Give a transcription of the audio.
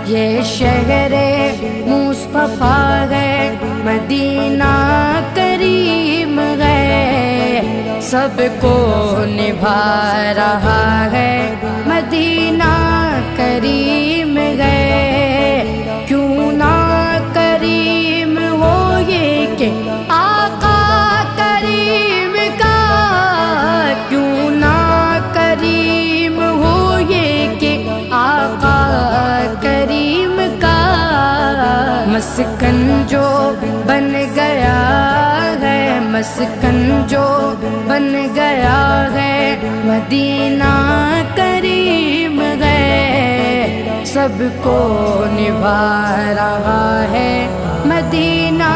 یہ شہر مصطفیٰ ہے، مدینہ کریم ہے، سب کو نبھا رہا ہے، مدینہ کریم ہے۔ کیوں نہ کریم ہو یہ کہ آقا کریم کا، کیوں نہ کریم ہو یہ کہ آقا کریم کا، مسکن جو بن گیا ہے، مسکن جو بن گیا ہے، مدینہ کریم ہے، سب کو نبھا رہا ہے، مدینہ